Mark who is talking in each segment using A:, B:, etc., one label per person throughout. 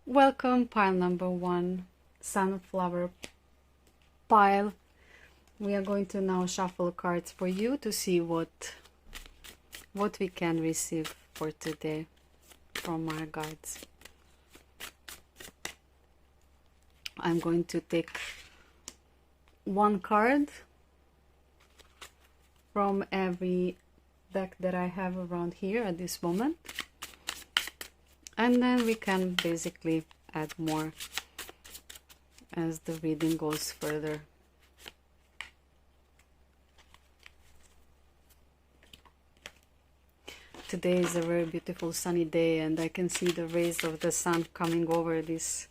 A: Welcome, pile number 1, sunflower pile. We are going to now shuffle cards for you to see what we can receive for today from our guides. I'm going to take one card from every deck that I have around here at this moment, and then we can basically add more as the reading goes further. Today is a very beautiful sunny day, and I can see the rays of the sun coming over this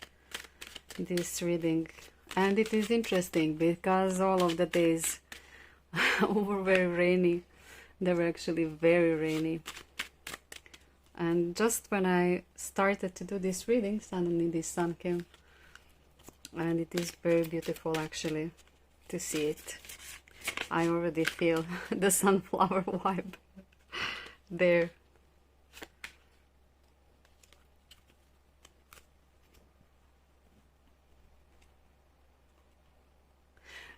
A: reading, and it is interesting because all of the days were very rainy. They were actually very rainy, and just when I started to do this reading, suddenly the sun came, and it is very beautiful actually to see it. I already feel the sunflower vibe there.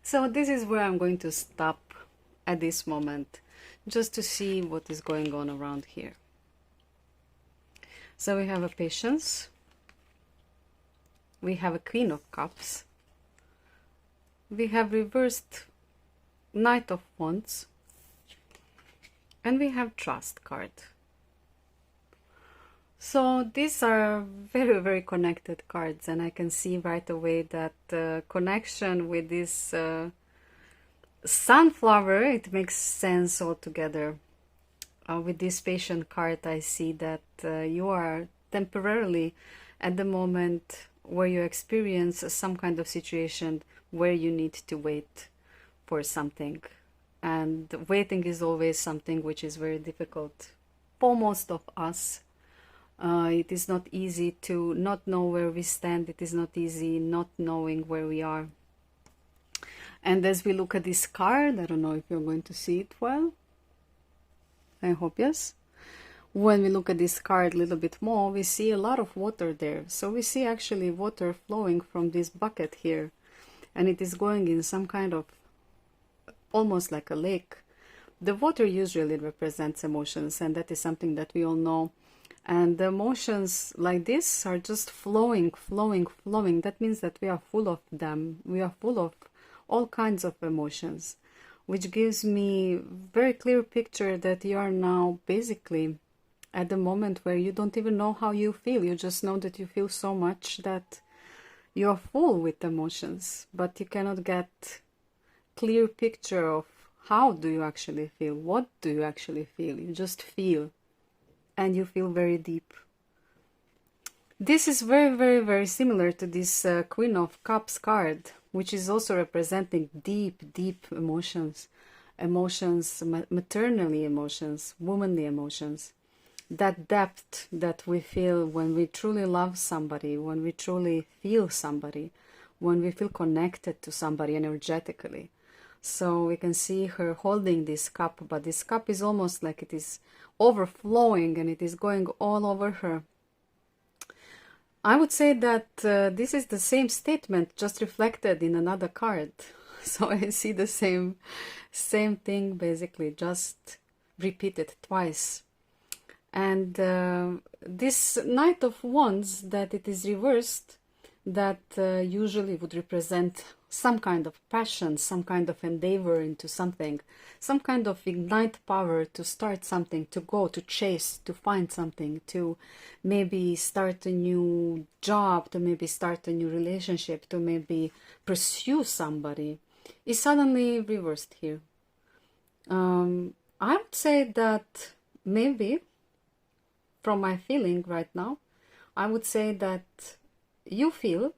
A: So this is where I'm going to stop at this moment, just to see what is going on around here. So we have a Patience, we have a Queen of Cups, we have reversed Knight of Wands, and we have Trust card. So these are very, very connected cards, and I can see right away that connection with this sunflower, it makes sense altogether. With this Patient card, I see that you are temporarily at the moment where you experience some kind of situation where you need to wait for something. And waiting is always something which is very difficult for most of us. It is not easy to not know where we stand. It is not easy not knowing where we are. And as we look at this card, I don't know if you're going to see it well. I hope yes. When we look at this card a little bit more, we see a lot of water there. So we see actually water flowing from this bucket here. And it is going in some kind of, almost like a lake. The water usually represents emotions, and that is something that we all know. And the emotions like this are just flowing, flowing, flowing. That means that we are full of them. We are full of all kinds of emotions, which gives me very clear picture that you are now basically at the moment where you don't even know how you feel. You just know that you feel so much that you are full with emotions, but you cannot get clear picture of how do you actually feel, what do you actually feel. You just feel, and you feel very deep. This is very, very, very similar to this Queen of Cups card, which is also representing deep, deep emotions. Emotions, maternally emotions, womanly emotions. That depth that we feel when we truly love somebody, when we truly feel somebody, when we feel connected to somebody energetically. So we can see her holding this cup, but this cup is almost like it is overflowing and it is going all over her. I would say that this is the same statement just reflected in another card. So I see the same thing basically, just repeated twice. And this Knight of Wands, that it is reversed, that usually would represent some kind of passion, some kind of endeavor into something, some kind of ignite power to start something, to go, to chase, to find something, to maybe start a new job, to maybe start a new relationship, to maybe pursue somebody, is suddenly reversed here. I would say that maybe, from my feeling right now, I would say that you feel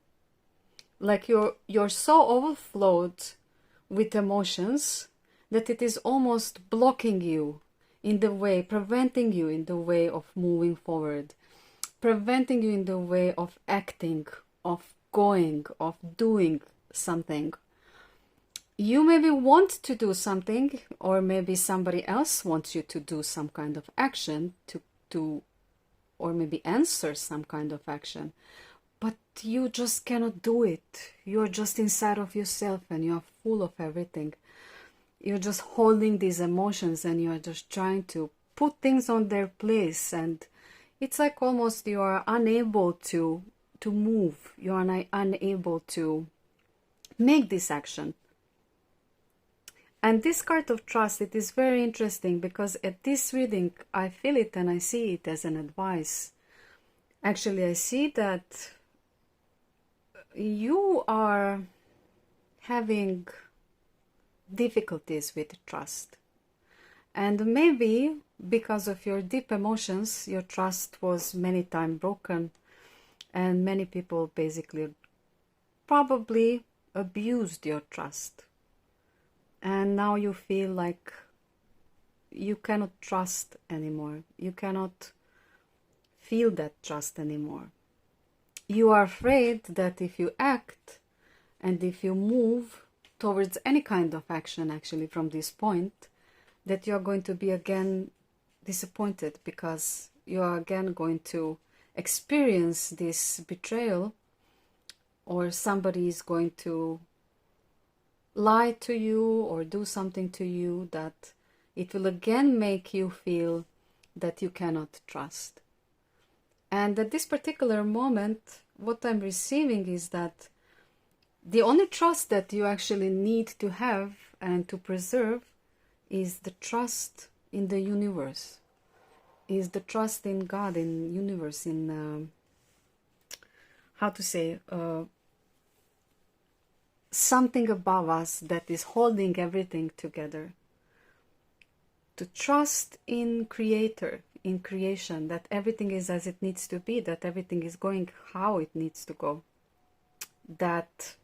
A: like you're so overflowed with emotions that it is almost blocking you in the way, preventing you in the way of moving forward, preventing you in the way of acting, of going, of doing something. You maybe want to do something, or maybe somebody else wants you to do some kind of action, to or maybe answer some kind of action. but you just cannot do it. You're just inside of yourself and you're full of everything. You're just holding these emotions and you're just trying to put things on their place, and it's like almost you are unable to move. You are unable to make this action. And this card of trust, it is very interesting because at this reading I feel it and I see it as an advice. Actually, I see that you are having difficulties with trust, and maybe because of your deep emotions your trust was many times broken, and many people basically probably abused your trust, and now you feel like you cannot trust anymore. You cannot feel that trust anymore. You are afraid that if you act and if you move towards any kind of action actually from this point, that you are going to be again disappointed, because you are again going to experience this betrayal, or somebody is going to lie to you or do something to you that it will again make you feel that you cannot trust. And at this particular moment, what I'm receiving is that the only trust that you actually need to have and to preserve is the trust in the universe, is the trust in God, in universe, in something above us that is holding everything together. To trust in Creator, in creation, that everything is as it needs to be, that everything is going how it needs to go, that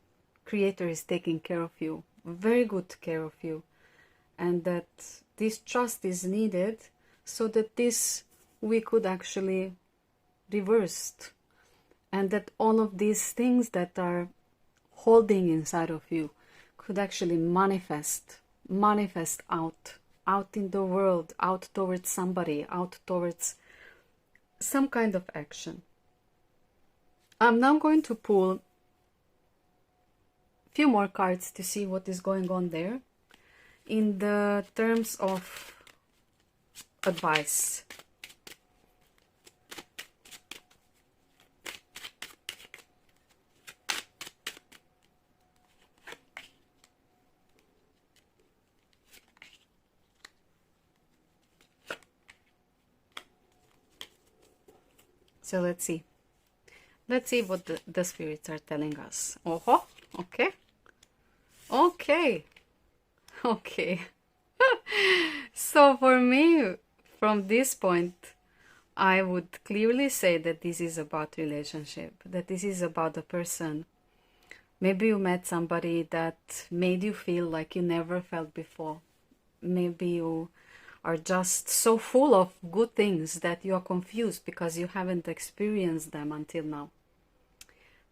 A: Creator is taking care of you, very good care of you, and that this trust is needed so that this we could actually reverse, and that all of these things that are holding inside of you could actually manifest out in the world, out towards somebody, out towards some kind of action. I'm now going to pull a few more cards to see what is going on there in the terms of advice. So let's see what the spirits are telling us. Oh, okay. So for me, from this point, I would clearly say that this is about relationship, that this is about a person. Maybe you met somebody that made you feel like you never felt before. Maybe you are just so full of good things that you are confused because you haven't experienced them until now.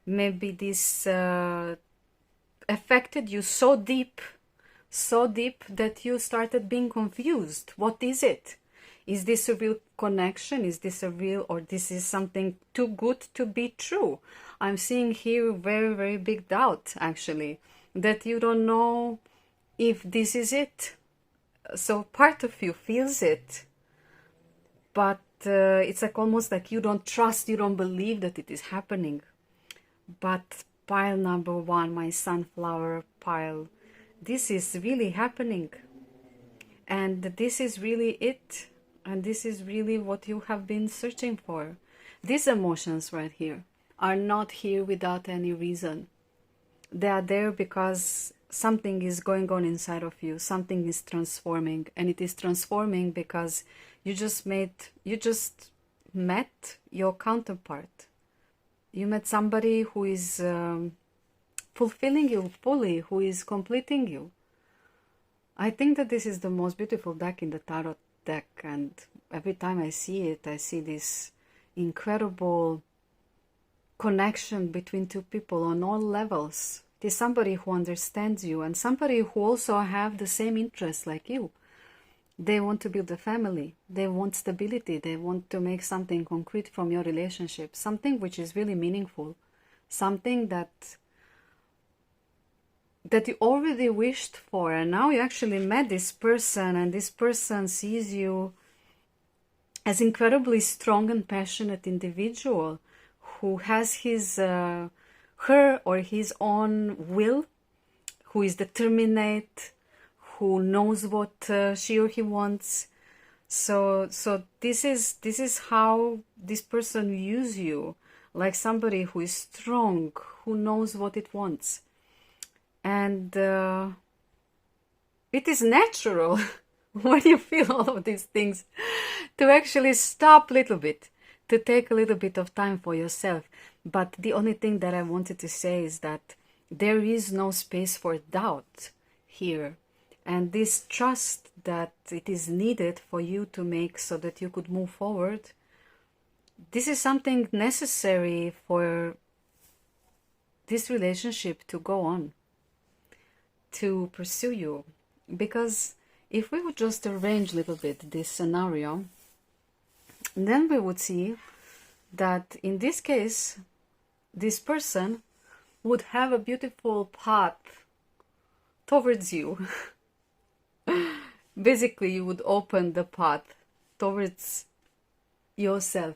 A: Maybe this affected you so deep that you started being confused. What is it? Is this a real connection? Is this a real, or this is something too good to be true? I'm seeing here very, very big doubt, actually, that you don't know if this is it. So part of you feels it, but it's like almost like you don't trust, you don't believe that it is happening. But pile number one, my sunflower pile, this is really happening, and this is really it, and this is really what you have been searching for. These emotions right here are not here without any reason. They are there because something is going on inside of you, something is transforming, and it is transforming because you just met your counterpart. You met somebody who is fulfilling you fully, who is completing you. I think that this is the most beautiful deck in the tarot deck, and every time I see it, I see this incredible connection between two people on all levels. It is somebody who understands you and somebody who also have the same interests like you. They want to build a family, they want stability, they want to make something concrete from your relationship, something which is really meaningful. something that you already wished for, and now you actually met this person, and this person sees you as incredibly strong and passionate individual who has his her or his own will, who is determined, who knows what she or he wants. So this is how this person views you, like somebody who is strong, who knows what it wants. And it is natural when you feel all of these things to actually stop a little bit, to take a little bit of time for yourself. But the only thing that I wanted to say is that there is no space for doubt here. And this trust that it is needed for you to make so that you could move forward, this is something necessary for this relationship to go on, to pursue you. Because if we would just arrange a little bit this scenario, then we would see that in this case, this person would have a beautiful path towards you. Basically, you would open the path towards yourself.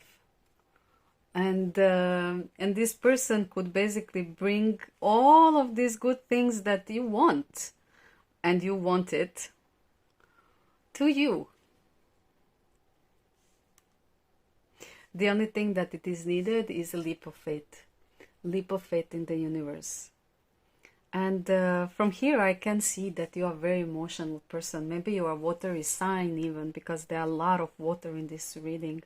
A: And this person could basically bring all of these good things that you want, and you want it, to you. The only thing that it is needed is a leap of faith in the universe. And from here I can see that you are a very emotional person. Maybe you are a watery sign even, because there are a lot of water in this reading.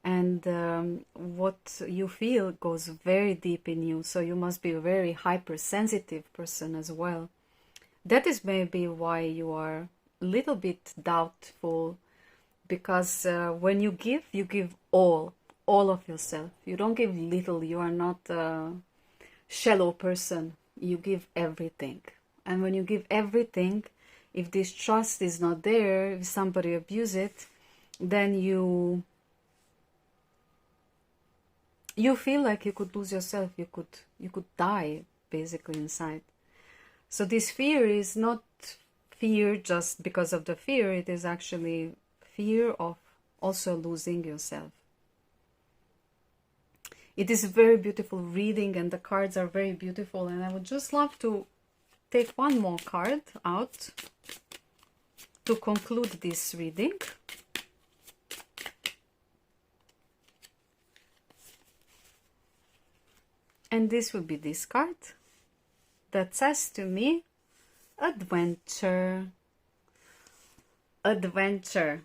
A: And what you feel goes very deep in you, so you must be a very hypersensitive person as well. That is maybe why you are a little bit doubtful, because when you give all of yourself. You don't give little. You are not a shallow person. You give everything. And when you give everything, if this trust is not there, if somebody abuses it, then you feel like you could lose yourself. You could die basically inside. So this fear is not fear just because of the fear. It is actually fear of also losing yourself. It is a very beautiful reading, and the cards are very beautiful, and I would just love to take one more card out to conclude this reading. And this will be this card that says to me, adventure. Adventure,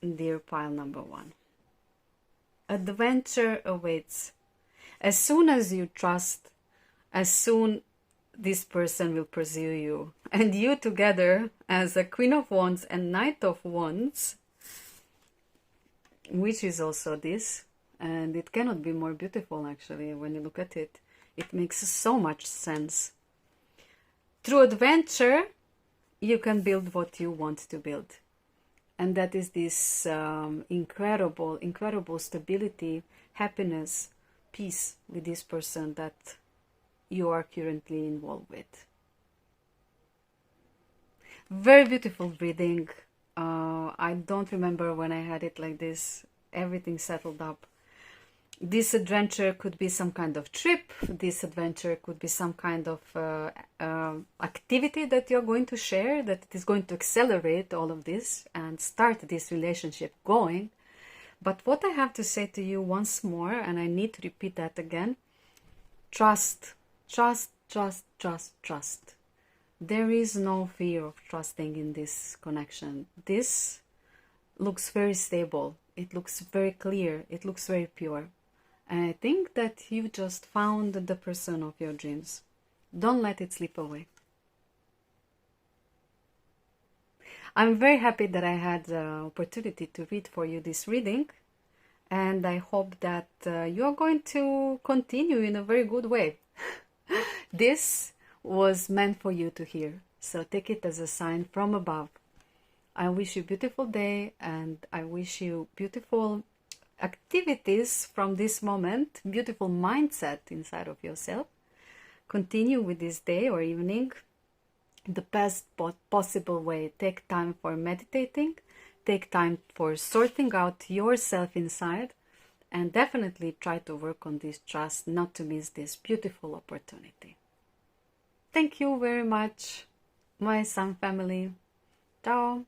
A: dear pile number one. Adventure awaits. As soon as you trust, as soon this person will pursue you. And you together as a Queen of Wands and Knight of Wands, which is also this. And it cannot be more beautiful actually when you look at it. It makes so much sense. Through adventure, you can build what you want to build. And that is this incredible stability, happiness, peace with this person that you are currently involved with. Very beautiful reading. I don't remember when I had it like this. Everything settled up. This adventure could be some kind of trip. This adventure could be some kind of activity that you're going to share, that is going to accelerate all of this and start this relationship going. But what I have to say to you once more, and I need to repeat that again, trust, trust, trust, trust, trust. There is no fear of trusting in this connection. This looks very stable. It looks very clear. It looks very pure. And I think that you just found the person of your dreams. Don't let it slip away. I'm very happy that I had the opportunity to read for you this reading. And I hope that you are going to continue in a very good way. This was meant for you to hear. So take it as a sign from above. I wish you a beautiful day, and I wish you beautiful activities from this moment, beautiful mindset inside of yourself. Continue with this day or evening the best possible way. Take time for meditating, take time for sorting out yourself inside, and definitely try to work on this trust not to miss this beautiful opportunity. Thank you very much, my sun family. Ciao.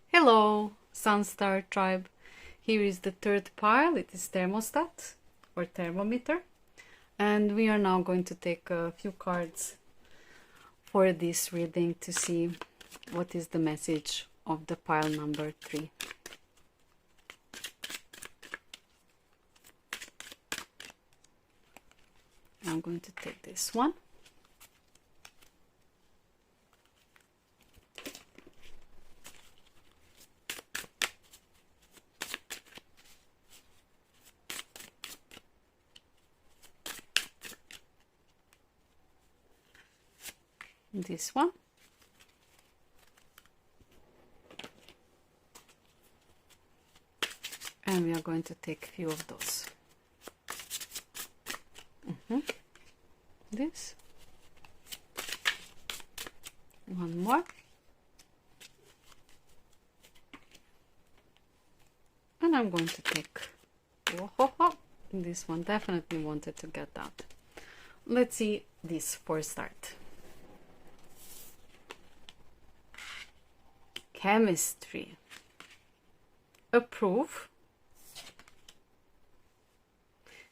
A: Hello, Sunstar tribe. Here is the third pile. It is Termostat or thermometer. And we are now going to take a few cards for this reading to see what is the message of the pile number 3. I'm going to take this one. This one. And we are going to take a few of those. This. One more. And I'm going to take this one. Definitely wanted to get out. Let's see this for start. Chemistry. Approve.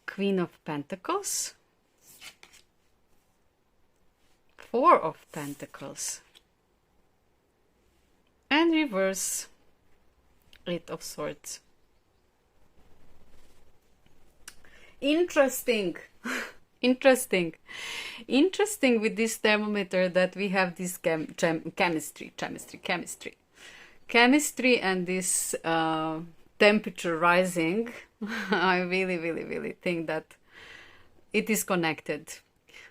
A: Queen of Pentacles. 4 of Pentacles. And reverse. 8 of Swords. Interesting. Interesting with this thermometer that we have this chemistry and this temperature rising. I really think that it is connected.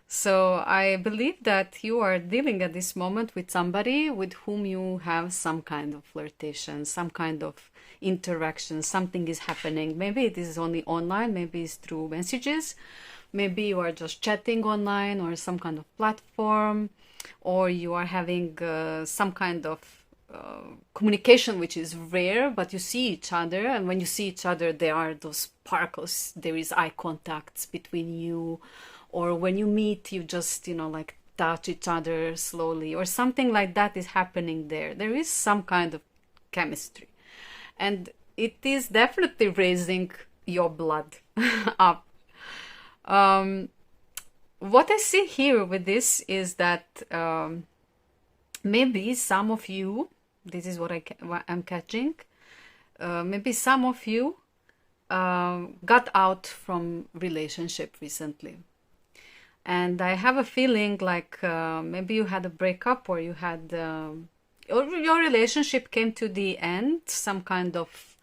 A: So I believe that you are dealing at this moment with somebody with whom you have some kind of flirtation, some kind of interaction, something is happening. Maybe it is only online, maybe it's through messages, maybe you are just chatting online or some kind of platform, or you are having some kind of communication which is rare, but you see each other, and when you see each other there are those sparkles, there is eye contacts between you, or when you meet you just like touch each other slowly or something like that is happening there. There is some kind of chemistry, and it is definitely raising your blood up. What I see here with this is that maybe some of you, this is what I'm catching, maybe some of you got out from relationship recently. And I have a feeling like maybe you had a breakup, or you had, or your relationship came to the end, some kind of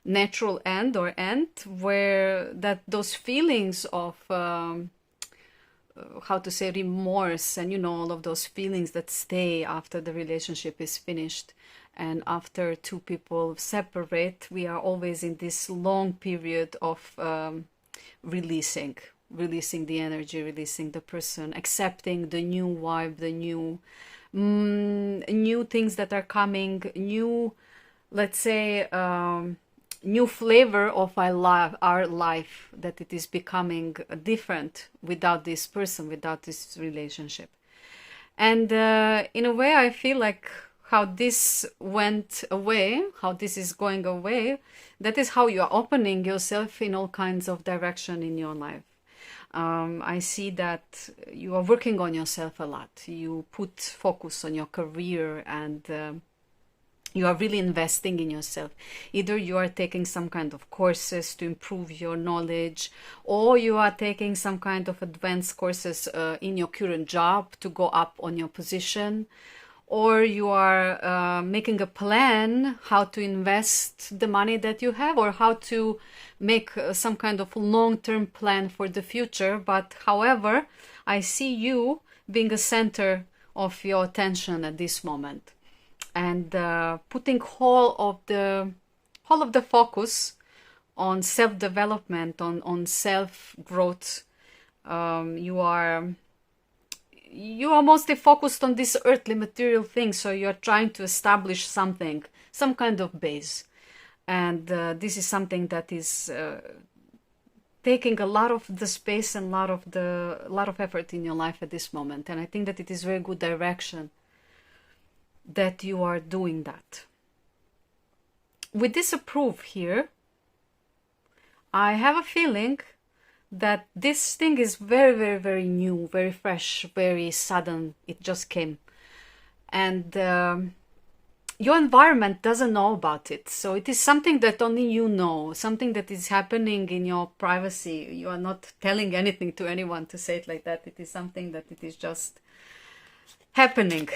A: natural end or end, where that those feelings of how to say remorse, and all of those feelings that stay after the relationship is finished, and after two people separate, we are always in this long period of releasing the energy, releasing the person, accepting the new vibe, the new things that are coming, new, let's say, new flavor of our life, that it is becoming different without this person, without this relationship. And in a way, I feel like how this went away, how this is going away, that is how you are opening yourself in all kinds of direction in your life. I see that you are working on yourself a lot. You put focus on your career, and you are really investing in yourself. Either you are taking some kind of courses to improve your knowledge, or you are taking some kind of advanced courses in your current job to go up on your position, or you are making a plan how to invest the money that you have, or how to make some kind of long-term plan for the future. But however, I see you being a center of your attention at this moment, and putting all of the all of the focus on self-development, on self-growth. You are mostly focused on this earthly material thing, so you're trying to establish something, some kind of base. And this is something that is taking a lot of the space and a lot of effort in your life at this moment. And I think that it is very good direction that you are doing that. With this approve here, I have a feeling that this thing is very, very, very new, very fresh, very sudden. It just came. And your environment doesn't know about it. So it is something that only you know, something that is happening in your privacy. You are not telling anything to anyone, to say it like that. It is something that it is just happening.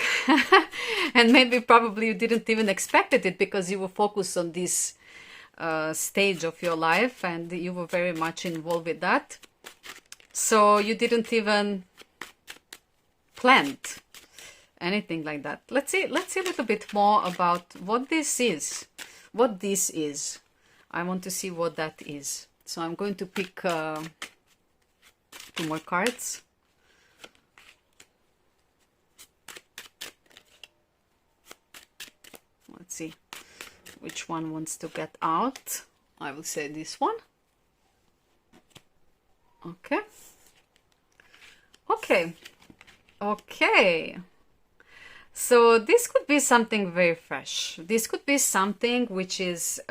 A: And maybe probably you didn't even expect it because you were focused on this stage of your life and you were very much involved with that. So you didn't even plan anything like that. Let's see a little bit more about what this is. What this is. I want to see what that is. So I'm going to pick 2 more cards. Let's see which one wants to get out. I will say this one. Okay. Okay. So this could be something very fresh. This could be something which is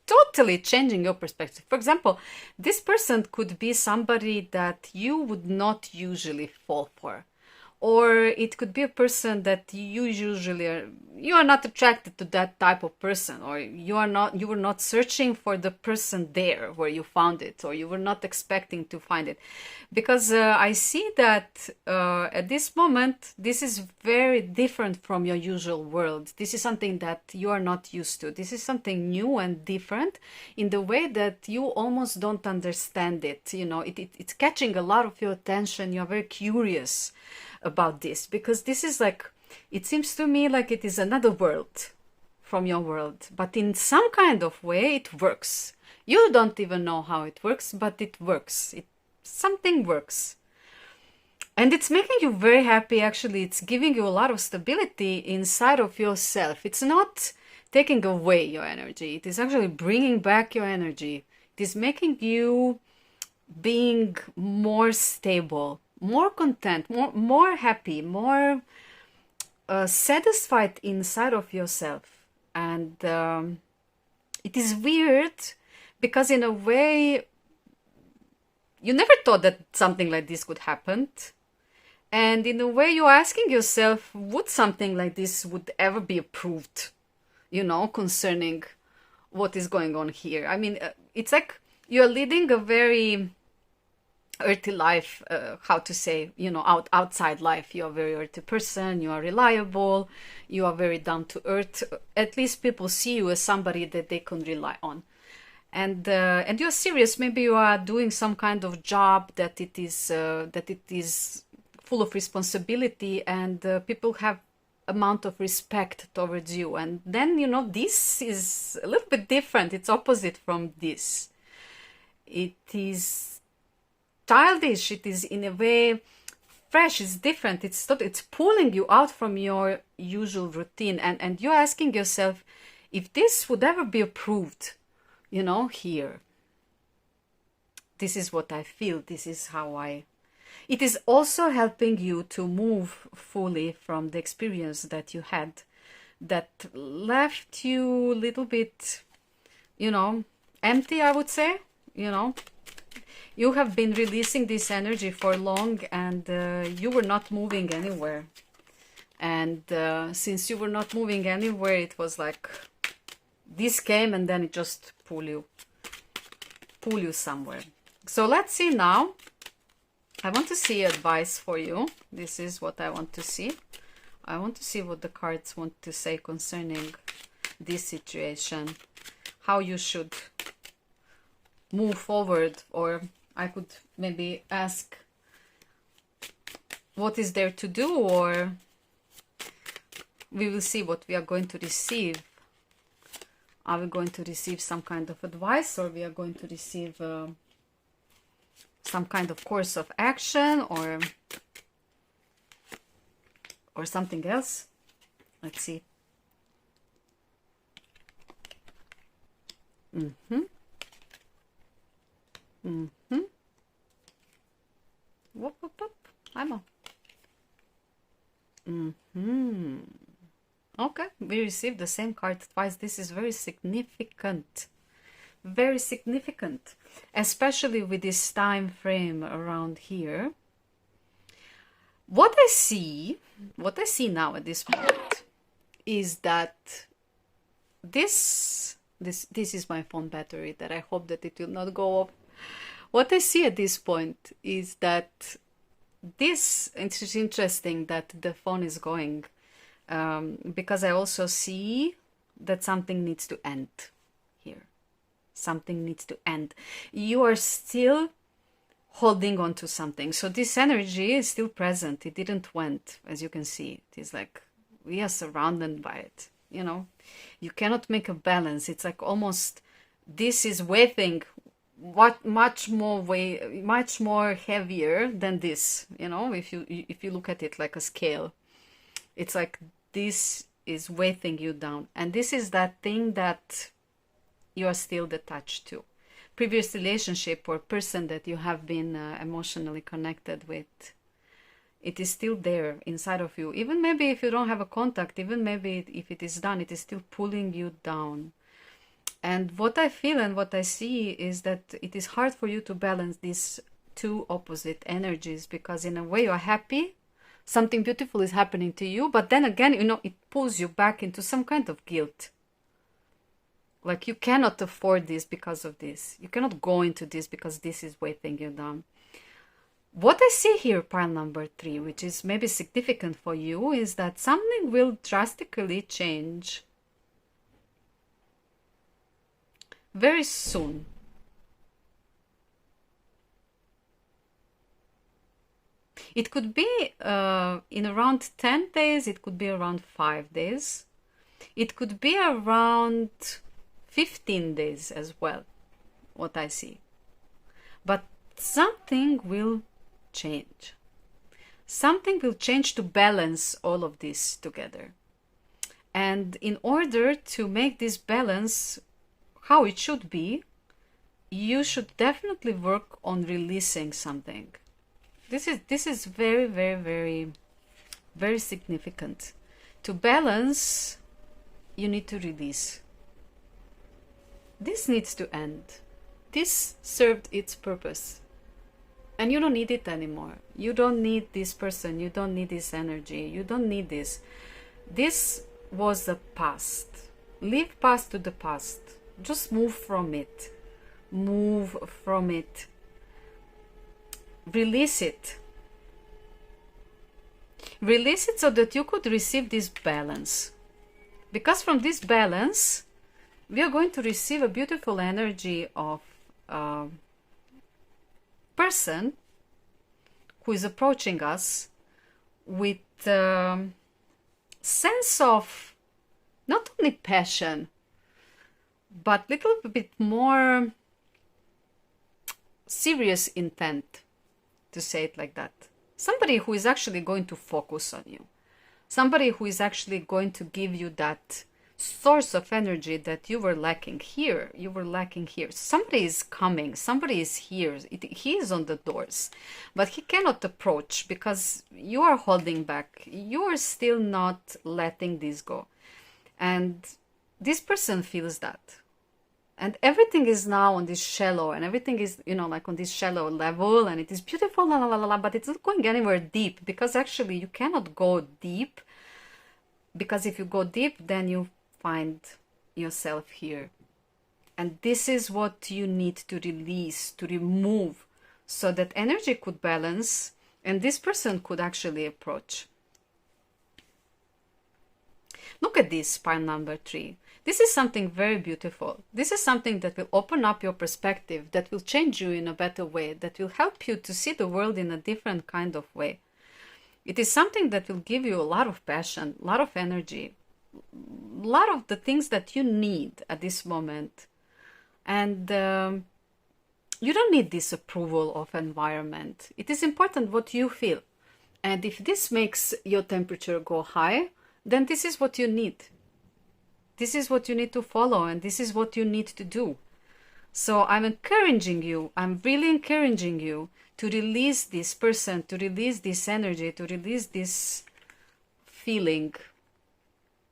A: totally changing your perspective. For example, this person could be somebody that you would not usually fall for. Or it could be a person that you are not attracted to that type of person, or you were not searching for the person there where you found it, or you were not expecting to find it. Because I see that at this moment, this is very different from your usual world. This is something that you are not used to. This is something new and different in the way that you almost don't understand it. You know, it's catching a lot of your attention. You're very curious about this, because this is like, it seems to me like it is another world from your world, but in some kind of way it works. You don't even know how it works, but it works. Something works, and it's making you very happy. Actually, it's giving you a lot of stability inside of yourself. It's not taking away your energy, it is actually bringing back your energy. It is making you being more stable, more content, more happy, more satisfied inside of yourself. And it is weird because in a way you never thought that something like this could happen. And in a way you're asking yourself, would something like this would ever be approved, you know, concerning what is going on here. I mean, it's like you're leading a very earthy life, how to say, you know, outside life. You're a very earthy person, you are reliable, you are very down to earth. At least people see you as somebody that they can rely on. And you're serious. Maybe you are doing some kind of job that it is full of responsibility, and people have amount of respect towards you. And then, you know, this is a little bit different. It's opposite from this. It is childish. It is in a way fresh. It's different. It's pulling you out from your usual routine, and you're asking yourself if this would ever be approved, you know, here. This is what I feel. This is how it is also helping you to move fully from the experience that you had that left you a little bit, you know, empty, I would say. You know, you have been releasing this energy for long, and you were not moving anywhere. And since you were not moving anywhere, it was like this came and then it just pull you somewhere. So let's see now. I want to see advice for you. This is what I want to see. I want to see what the cards want to say concerning this situation, how you should move forward. Or I could maybe ask, what is there to do? Or we will see what we are going to receive Are we going to receive some kind of advice, or we are going to receive some kind of course of action, or something else? Let's see. Whoop, whoop, whoop. I'm on. Okay, we received the same card twice. This is very significant. Very significant, especially with this time frame around here. What I see now at this point is that this is my phone battery that I hope that it will not go off. What I see at this point is that it's interesting that the phone is going, because I also see that something needs to end here. Something needs to end. You are still holding on to something. So this energy is still present. It didn't went, as you can see. It is like we are surrounded by it. You know, you cannot make a balance. It's like almost this is weighing much more heavier than this. You know, if you look at it like a scale, it's like this is weighing you down, and this is that thing that you are still attached to. Previous relationship or person that you have been emotionally connected with, it is still there inside of you. Even maybe if you don't have a contact, even maybe if it is done, it is still pulling you down. And what I feel and what I see is that it is hard for you to balance these two opposite energies, because in a way you are happy, something beautiful is happening to you, but then again, you know, it pulls you back into some kind of guilt. Like you cannot afford this because of this. You cannot go into this because this is weighing you down. What I see here, pile number 3, which is maybe significant for you, is that something will drastically change very soon. It could be in around 10 days, it could be around 5 days. It could be around 15 days as well, what I see. But something will change. Something will change to balance all of this together. And in order to make this balance how it should be, you should definitely work on releasing something. This is very, very, very, very significant. To balance, you need to release. This needs to end. This served its purpose. And you don't need it anymore. You don't need this person. You don't need this energy. You don't need this. This was the past. Leave past to the past. Just move from it. Move from it. Release it. Release it so that you could receive this balance. Because from this balance, we are going to receive a beautiful energy of a person who is approaching us with a sense of not only passion, but a little bit more serious intent, to say it like that. Somebody who is actually going to focus on you. Somebody who is actually going to give you that source of energy that you were lacking here. You were lacking here. Somebody is coming. Somebody is here. He is on the doors. But he cannot approach because you are holding back. You are still not letting this go. And this person feels that. And everything is now on this shallow, and everything is, you know, like on this shallow level, and it is beautiful, la la la la, but it's not going anywhere deep, because actually you cannot go deep, because if you go deep, then you find yourself here. And this is what you need to release, to remove, so that energy could balance, and this person could actually approach. Look at this, pile number 3. This is something very beautiful. This is something that will open up your perspective, that will change you in a better way, that will help you to see the world in a different kind of way. It is something that will give you a lot of passion, a lot of energy. lot of the things that you need at this moment. And you don't need this approval of environment. It is important what you feel. And if this makes your temperature go high, then this is what you need. This is what you need to follow, and this is what you need to do. So I'm encouraging you, I'm really encouraging you to release this person, to release this energy, to release this feeling,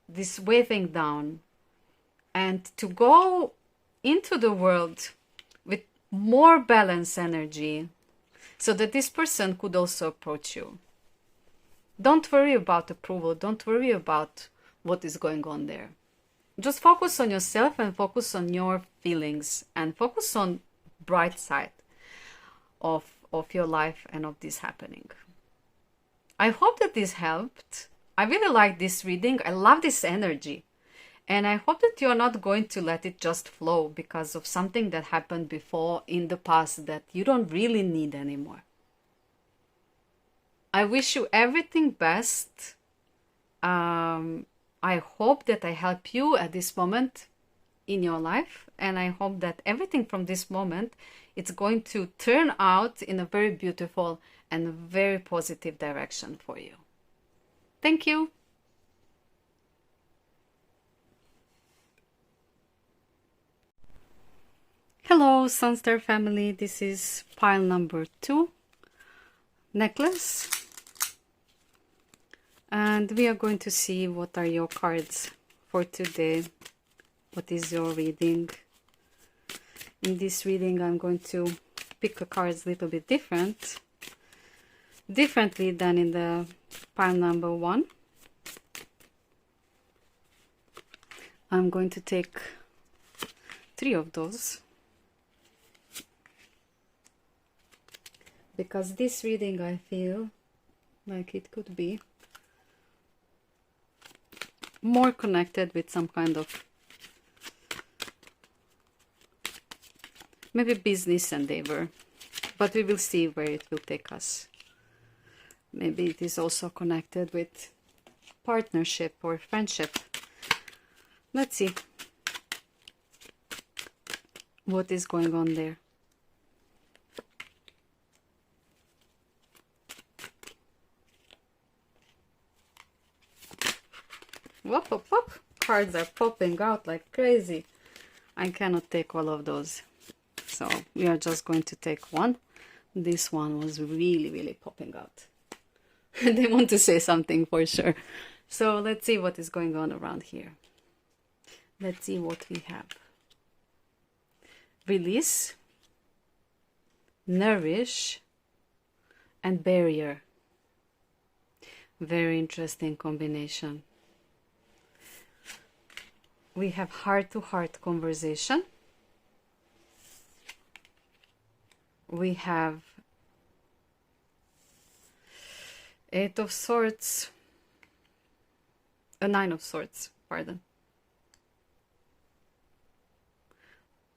A: this weighing down, and to go into the world with more balanced energy so that this person could also approach you. Don't worry about approval. Don't worry about what is going on there. Just focus on yourself and focus on your feelings and focus on bright side of your life and of this happening. I hope that this helped. I really like this reading. I love this energy. And I hope that you're not going to let it just flow because of something that happened before in the past that you don't really need anymore. I wish you everything best. I hope that I help you at this moment in your life, and I hope that everything from this moment it's going to turn out in a very beautiful and very positive direction for you. Thank you. Hello, Sunstar family. This is pile number 2, necklace. And we are going to see what are your cards for today. What is your reading? In this reading, I'm going to pick the cards a little bit differently than in the pile number 1. I'm going to take 3 of those. Because this reading, I feel like it could be more connected with some kind of maybe business endeavor, but we will see where it will take us. Maybe it is also connected with partnership or friendship. Let's see what is going on there. Whoop, whoop, whoop. Cards are popping out like crazy. I cannot take all of those. So we are just going to take one. This one was really popping out. They want to say something for sure. So let's see what is going on around here. Let's see what we have. Release, nourish, and barrier. Very interesting combination. We have heart-to-heart conversation. We have 8 of Swords, 9 of Swords, pardon.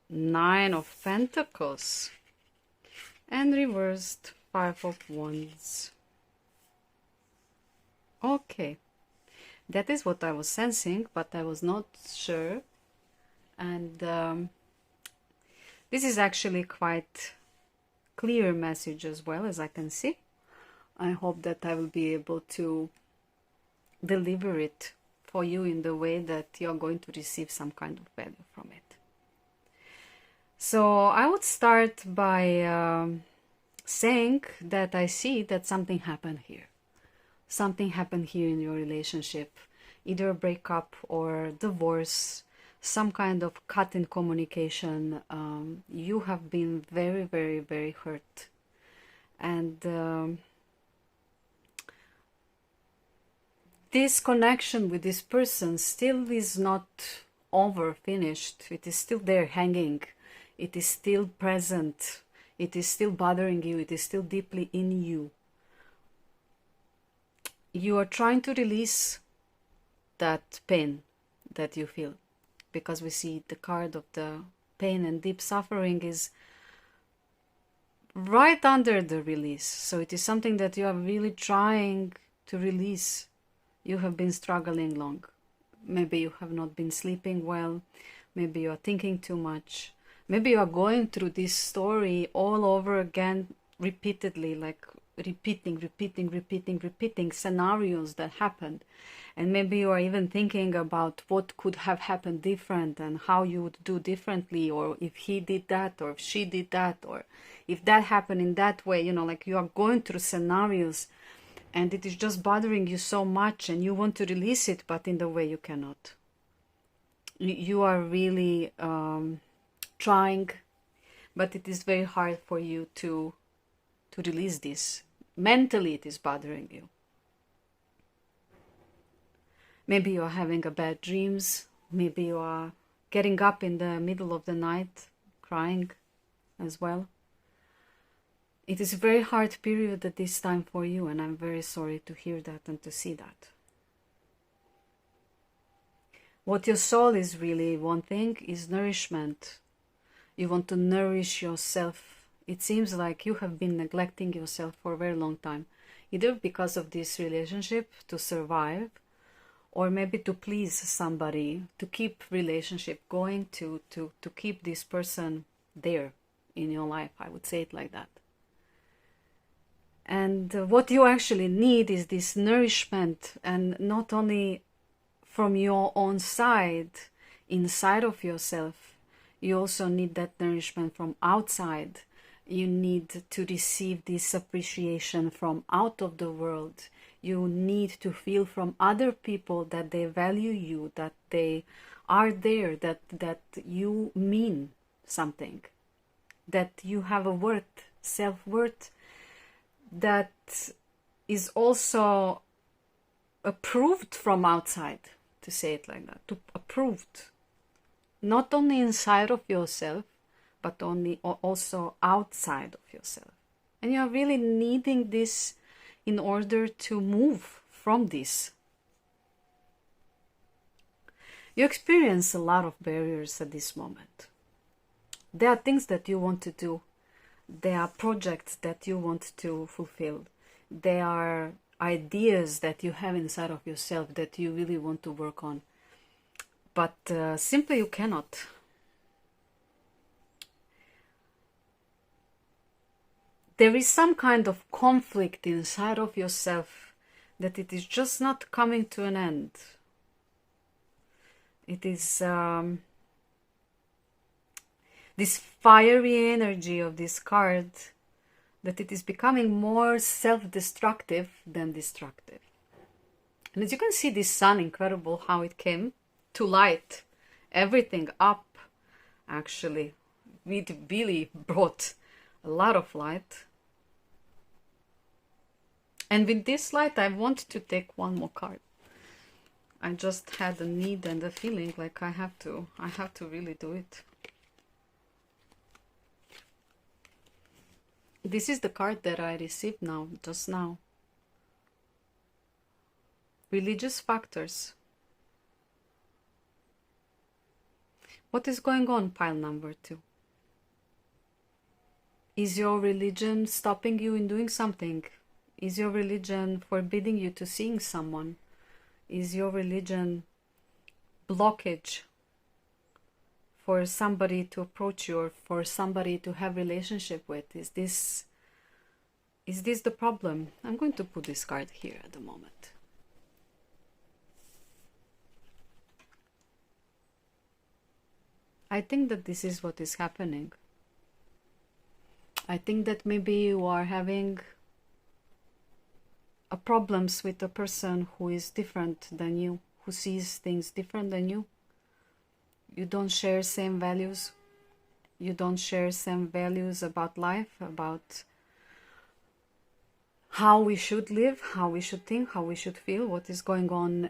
A: 9 of Pentacles. And reversed 5 of Wands. Okay. That is what I was sensing, but I was not sure. And this is actually quite clear message as well, as I can see. I hope that I will be able to deliver it for you in the way that you're going to receive some kind of value from it. So I would start by saying that I see that something happened here. Something happened here in your relationship, either a breakup or divorce, some kind of cut in communication. You have been very hurt. And this connection with this person still is not over, finished. It is still there hanging. It is still present. It is still bothering you. It is still deeply in you. You are trying to release that pain that you feel, because we see the card of the pain and deep suffering is right under the release. So it is something that you are really trying to release. You have been struggling long. Maybe you have not been sleeping well. Maybe you are thinking too much. Maybe you are going through this story all over again repeatedly, like repeating scenarios that happened. And maybe you are even thinking about what could have happened different and how you would do differently, or if he did that, or if she did that, or if that happened in that way. You know, like you are going through scenarios and it is just bothering you so much and you want to release it, but in the way you cannot. You are really trying, but it is very hard for you to release this. Mentally it is bothering you. Maybe you are having a bad dreams. Maybe you are getting up in the middle of the night crying as well. It is a very hard period at this time for you, and I'm very sorry to hear that and to see that. What your soul is really wanting is nourishment. You want to nourish yourself. It seems like you have been neglecting yourself for a very long time, either because of this relationship to survive, or maybe to please somebody, to keep relationship going, to keep this person there in your life. I would say it like that. And what you actually need is this nourishment, and not only from your own side, inside of yourself. You also need that nourishment from outside. You need to receive this appreciation from out of the world. You need to feel from other people that they value you, that they are there, that you mean something, that you have a worth, self-worth, that is also approved from outside, to say it like that, approved, not only inside of yourself, but also outside of yourself. And you are really needing this in order to move from this. You experience a lot of barriers at this moment. There are things that you want to do. There are projects that you want to fulfill. There are ideas that you have inside of yourself that you really want to work on. But simply you cannot. There is some kind of conflict inside of yourself that it is just not coming to an end. It is this fiery energy of this card, that it is becoming more self-destructive than destructive. And as you can see, this sun, incredible how it came to light everything up. Actually, it really brought a lot of light. And with this light, I want to take one more card. I just had a need and a feeling like I have to really do it. This is the card that I received now, just now. Religious factors. What is going on, pile number 2? Is your religion stopping you in doing something? Is your religion forbidding you to seeing someone? Is your religion blockage for somebody to approach you, or for somebody to have relationship with? Is this the problem? I'm going to put this card here at the moment. I think that this is what is happening. I think that maybe you are having problems with a person who is different than you, who sees things different than you. You don't share same values. You don't share same values about life, about how we should live, how we should think, how we should feel, what is going on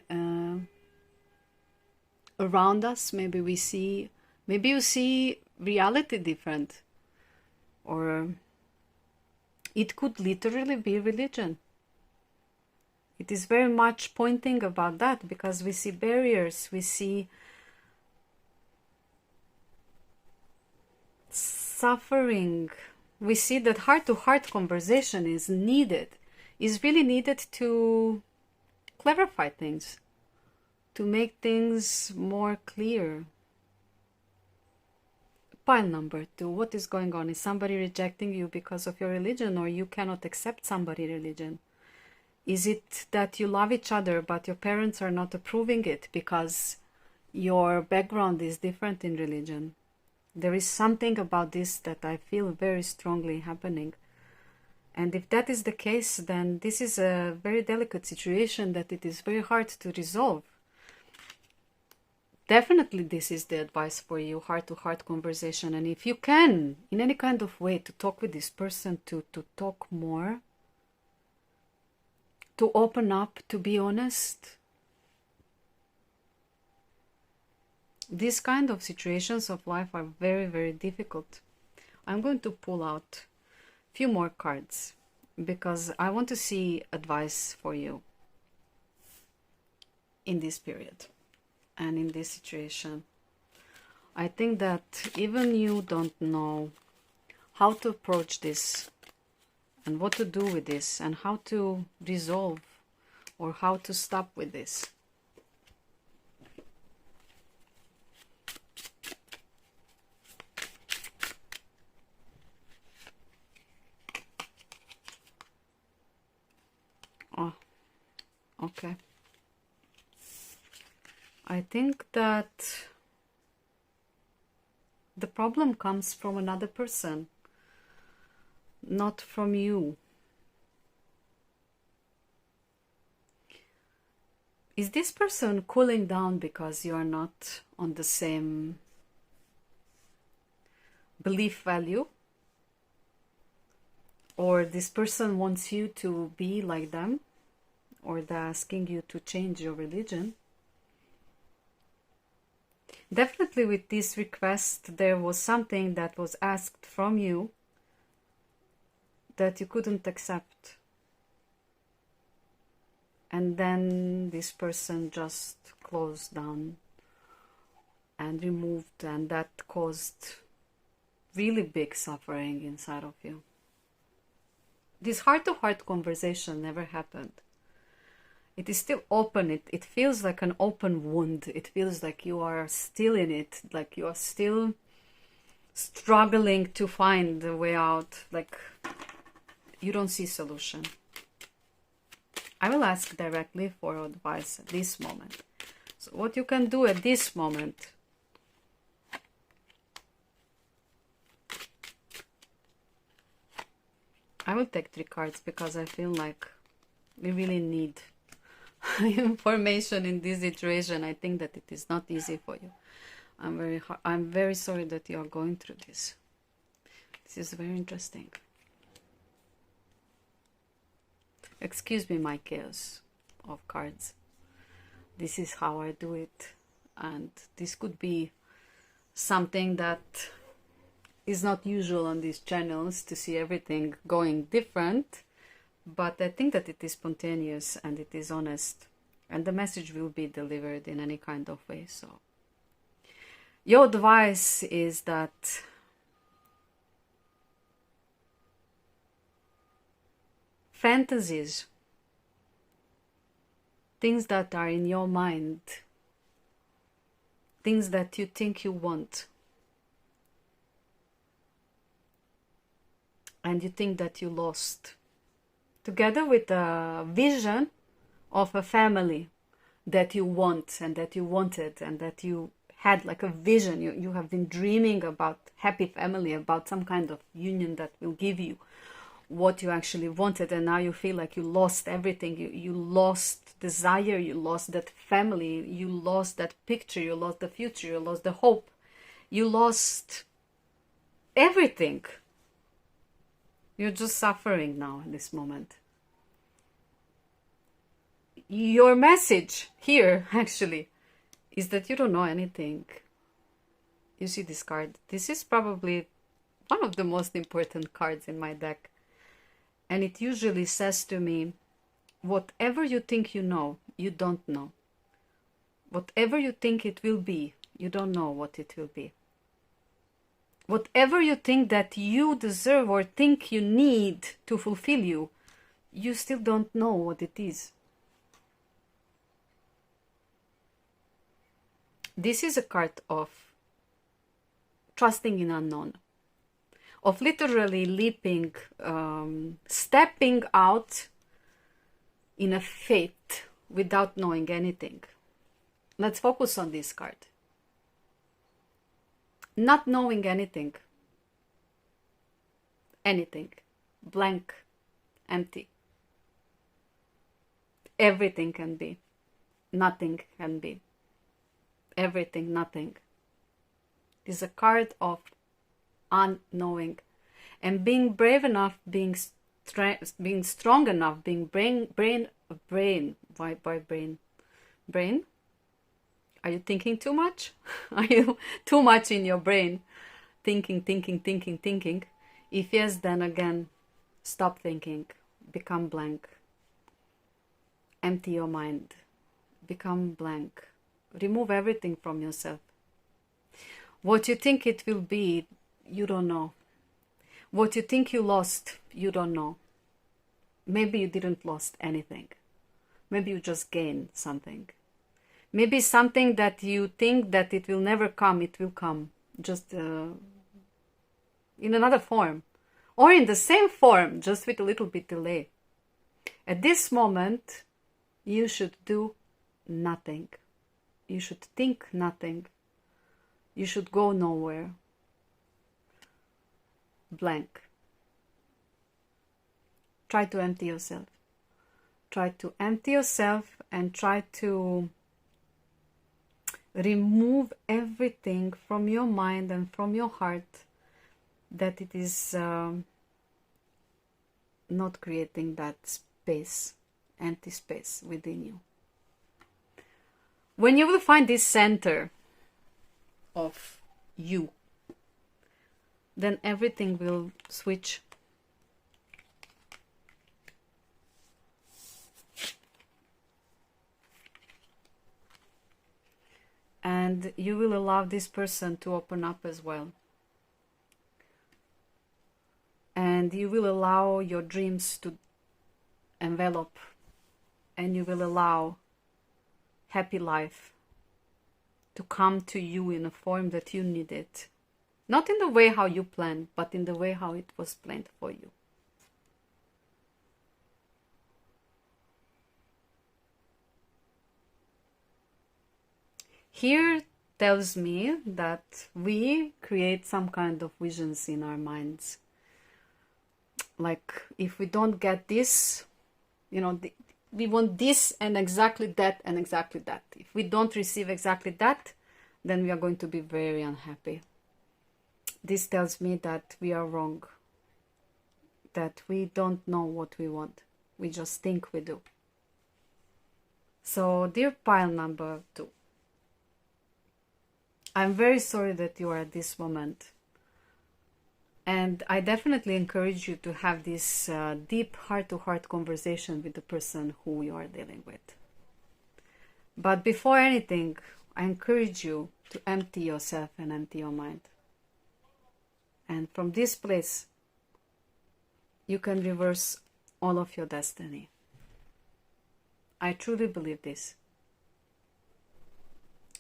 A: around us. Maybe you see reality different, or it could literally be religion. It is very much pointing about that, because we see barriers, we see suffering, we see that heart-to-heart conversation is needed, is really needed to clarify things. to make things more clear. Pile number 2, what is going on? Is somebody rejecting you because of your religion, or you cannot accept somebody's religion? Is it that you love each other but your parents are not approving it because your background is different in religion? There is something about this that I feel very strongly happening. And if that is the case, then this is a very delicate situation that it is very hard to resolve. Definitely this is the advice for you, heart-to-heart conversation. And if you can, in any kind of way, to talk with this person, to talk more, to open up, to be honest. These kind of situations of life are very, very difficult. I'm going to pull out a few more cards because I want to see advice for you in this period and in this situation. I think that even you don't know how to approach this and what to do with this and how to resolve or how to stop with this. Oh, okay. I think that the problem comes from another person, not from you. Is this person cooling down because you are not on the same belief value? Or this person wants you to be like them? Or they're asking you to change your religion? Definitely with this request, there was something that was asked from you that you couldn't accept. And then this person just closed down and removed, and that caused really big suffering inside of you. This heart-to-heart conversation never happened. It is still open. It feels like an open wound. It feels like you are still in it, like you are still struggling to find the way out, like you don't see solution. I will ask directly for advice at this moment. So what you can do at this moment. I will take 3 cards because I feel like we really need information in this situation. I think that it is not easy for you. I'm very sorry that you are going through this. This is very interesting. Excuse me, my chaos of cards. This is how I do it, and this could be something that is not usual on these channels, to see everything going different. But I think that it is spontaneous and it is honest, and the message will be delivered in any kind of way. So your advice is that fantasies, things that are in your mind, things that you think you want, and you think that you lost, together with a vision of a family that you want and that you wanted and that you had, like a vision. You have been dreaming about happy family, about some kind of union that will give you what you actually wanted, and now you feel like you lost everything. You lost desire, you lost that family, you lost that picture, you lost the future, you lost the hope, you lost everything. You're just suffering now in this moment. Your message here actually is that you don't know anything. You see this card? This is probably one of the most important cards in my deck. And it usually says to me, whatever you think you know, you don't know. Whatever you think it will be, you don't know what it will be. Whatever you think that you deserve or think you need to fulfill you, you still don't know what it is. This is a card of trusting in unknown, of literally leaping, stepping out in a faith without knowing anything. Let's focus on this card. Not knowing anything. Anything. Blank. Empty. Everything can be. Nothing can be. Everything, nothing. It is a card of unknowing. And being brave enough, being strong enough, being brain. Why brain? Brain? Are you thinking too much? Are you too much in your brain? Thinking. If yes, then again, stop thinking. Become blank. Empty your mind. Become blank. Remove everything from yourself. What you think it will be, you don't know. What you think you lost, you don't know. Maybe you didn't lost anything. Maybe you just gained something. Maybe something that you think that it will never come, it will come. Just in another form. Or in the same form, just with a little bit delay. At this moment, you should do nothing. You should think nothing. You should go nowhere. Blank. Try to empty yourself. Try to empty yourself and try to remove everything from your mind and from your heart that it is not creating that space, empty space within you. When you will find this center of you, then everything will switch. And you will allow this person to open up as well. And you will allow your dreams to envelop. And you will allow happy life to come to you in a form that you need it. Not in the way how you planned, but in the way how it was planned for you. Here tells me that we create some kind of visions in our minds. Like, if we don't get this, we want this and exactly that and exactly that. If we don't receive exactly that, then we are going to be very unhappy. This tells me that we are wrong. That we don't know what we want. We just think we do. So, dear pile number 2, I'm very sorry that you are at this moment. And I definitely encourage you to have this deep heart-to-heart conversation with the person who you are dealing with. But before anything, I encourage you to empty yourself and empty your mind. And from this place, you can reverse all of your destiny. I truly believe this.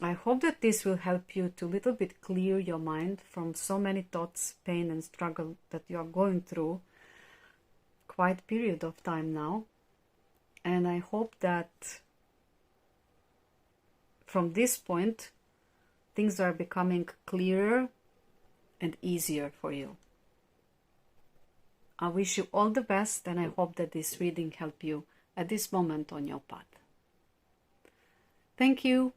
A: I hope that this will help you to little bit clear your mind from so many thoughts, pain and struggle that you are going through quite a period of time now. And I hope that from this point, things are becoming clearer and easier for you. I wish you all the best, and I hope that this reading helped you at this moment on your path. Thank you.